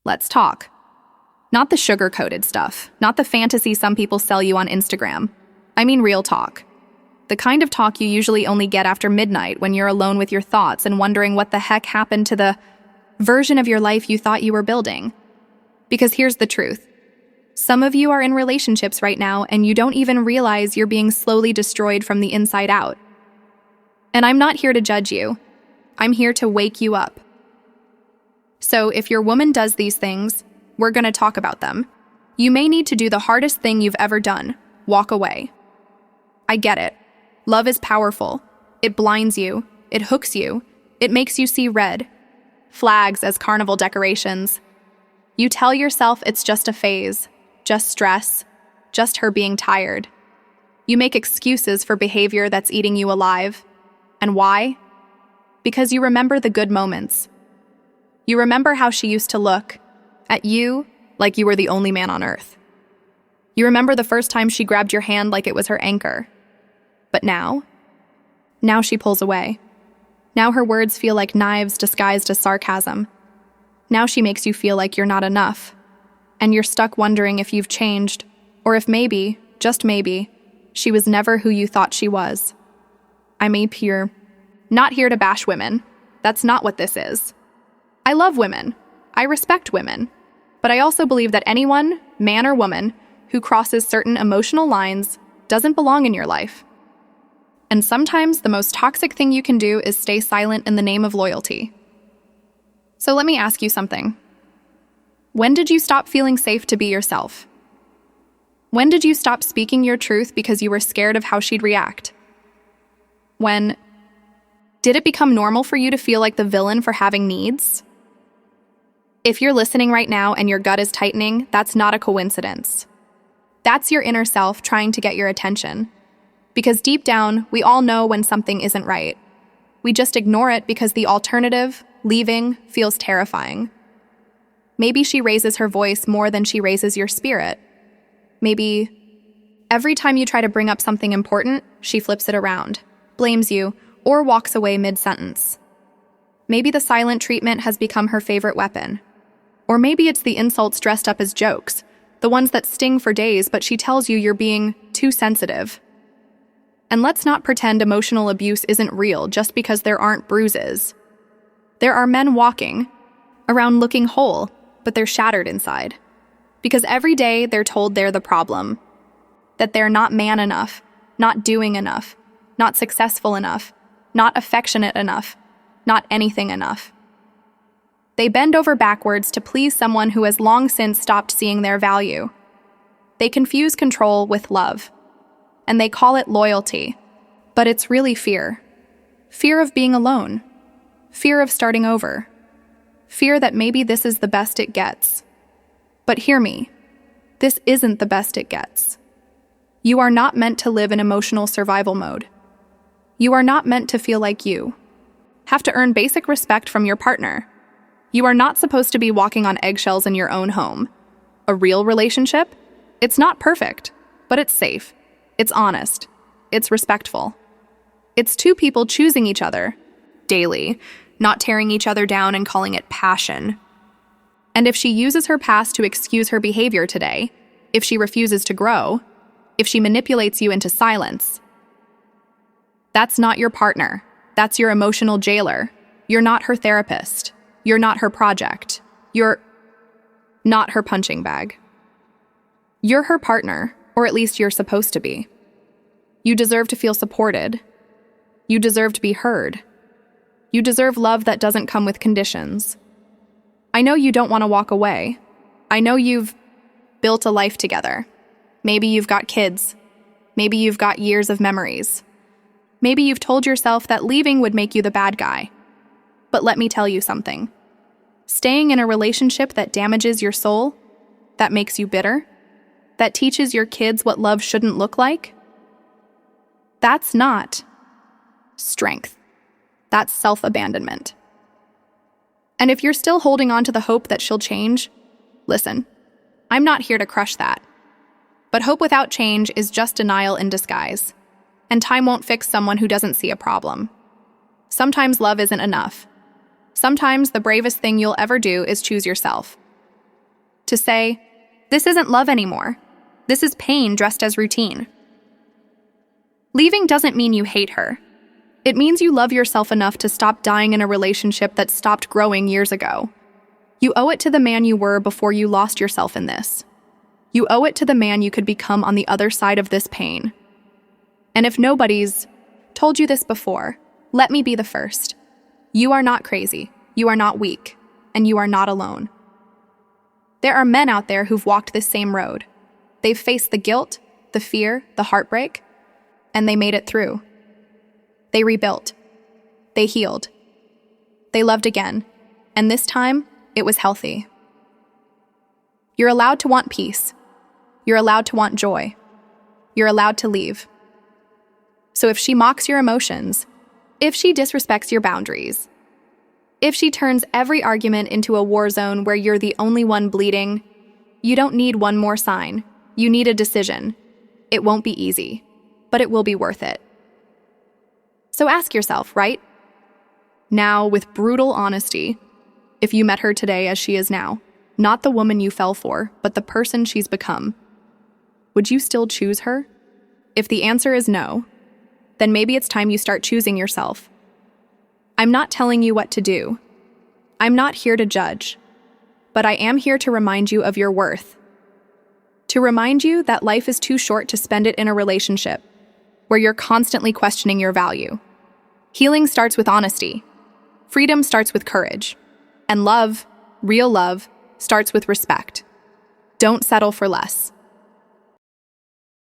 Let's talk. Not the sugar-coated stuff, not the fantasy some people sell you on Instagram. I mean real talk. The kind of talk you usually only get after midnight when you're alone with your thoughts and wondering what the heck happened to the version of your life you thought you were building. Because here's the truth. Some of you are in relationships right now and you don't even realize you're being slowly destroyed from the inside out. And I'm not here to judge you. I'm here to wake you up. So if your woman does these things, we're going to talk about them. You may need to do the hardest thing you've ever done. Walk away. I get it. Love is powerful. It blinds you. It hooks you. It makes you see red. Flags as carnival decorations. You tell yourself it's just a phase, just stress, just her being tired. You make excuses for behavior that's eating you alive. And why? Because you remember the good moments. You remember how she used to look at you like you were the only man on earth. You remember the first time she grabbed your hand like it was her anchor. But now she pulls away. Now her words feel like knives disguised as sarcasm. Now she makes you feel like you're not enough. And you're stuck wondering if you've changed, or if maybe, just maybe, she was never who you thought she was. I'm not here to bash women. That's not what this is. I love women. I respect women. But I also believe that anyone, man or woman, who crosses certain emotional lines doesn't belong in your life. And sometimes the most toxic thing you can do is stay silent in the name of loyalty. So let me ask you something. When did you stop feeling safe to be yourself? When did you stop speaking your truth because you were scared of how she'd react? When did it become normal for you to feel like the villain for having needs? If you're listening right now and your gut is tightening, that's not a coincidence. That's your inner self trying to get your attention. Because deep down, we all know when something isn't right. We just ignore it because the alternative, leaving, feels terrifying. Maybe she raises her voice more than she raises your spirit. Maybe every time you try to bring up something important, she flips it around, blames you, or walks away mid-sentence. Maybe the silent treatment has become her favorite weapon. Or maybe it's the insults dressed up as jokes, the ones that sting for days, but she tells you you're being too sensitive. And let's not pretend emotional abuse isn't real just because there aren't bruises. There are men walking around looking whole, but they're shattered inside. Because every day they're told they're the problem, that they're not man enough, not doing enough, not successful enough, not affectionate enough, not anything enough. They bend over backwards to please someone who has long since stopped seeing their value. They confuse control with love. And they call it loyalty, but it's really fear. Fear of being alone. Fear of starting over. Fear that maybe this is the best it gets. But hear me, this isn't the best it gets. You are not meant to live in emotional survival mode. You are not meant to feel like you have to earn basic respect from your partner. You are not supposed to be walking on eggshells in your own home. A real relationship? It's not perfect, but it's safe. It's honest. It's respectful. It's two people choosing each other daily, not tearing each other down and calling it passion. And if she uses her past to excuse her behavior today, if she refuses to grow, if she manipulates you into silence, that's not your partner. That's your emotional jailer. You're not her therapist. You're not her project. You're not her punching bag. You're her partner, or at least you're supposed to be. You deserve to feel supported. You deserve to be heard. You deserve love that doesn't come with conditions. I know you don't want to walk away. I know you've built a life together. Maybe you've got kids. Maybe you've got years of memories. Maybe you've told yourself that leaving would make you the bad guy. But let me tell you something. Staying in a relationship that damages your soul, that makes you bitter, that teaches your kids what love shouldn't look like, that's not strength. That's self-abandonment. And if you're still holding on to the hope that she'll change, listen, I'm not here to crush that. But hope without change is just denial in disguise. And time won't fix someone who doesn't see a problem. Sometimes love isn't enough. Sometimes the bravest thing you'll ever do is choose yourself. To say, "This isn't love anymore. This is pain dressed as routine." Leaving doesn't mean you hate her. It means you love yourself enough to stop dying in a relationship that stopped growing years ago. You owe it to the man you were before you lost yourself in this. You owe it to the man you could become on the other side of this pain. And if nobody's told you this before, let me be the first. You are not crazy, you are not weak, and you are not alone. There are men out there who've walked this same road. They've faced the guilt, the fear, the heartbreak, and they made it through. They rebuilt. They healed. They loved again, and this time, it was healthy. You're allowed to want peace. You're allowed to want joy. You're allowed to leave. So if she mocks your emotions, if she disrespects your boundaries, if she turns every argument into a war zone where you're the only one bleeding, you don't need one more sign. You need a decision. It won't be easy, but it will be worth it. So ask yourself, right now, with brutal honesty, if you met her today as she is now, not the woman you fell for, but the person she's become, would you still choose her? If the answer is no, then maybe it's time you start choosing yourself. I'm not telling you what to do. I'm not here to judge, but I am here to remind you of your worth. To remind you that life is too short to spend it in a relationship where you're constantly questioning your value. Healing starts with honesty. Freedom starts with courage. And love, real love, starts with respect. Don't settle for less.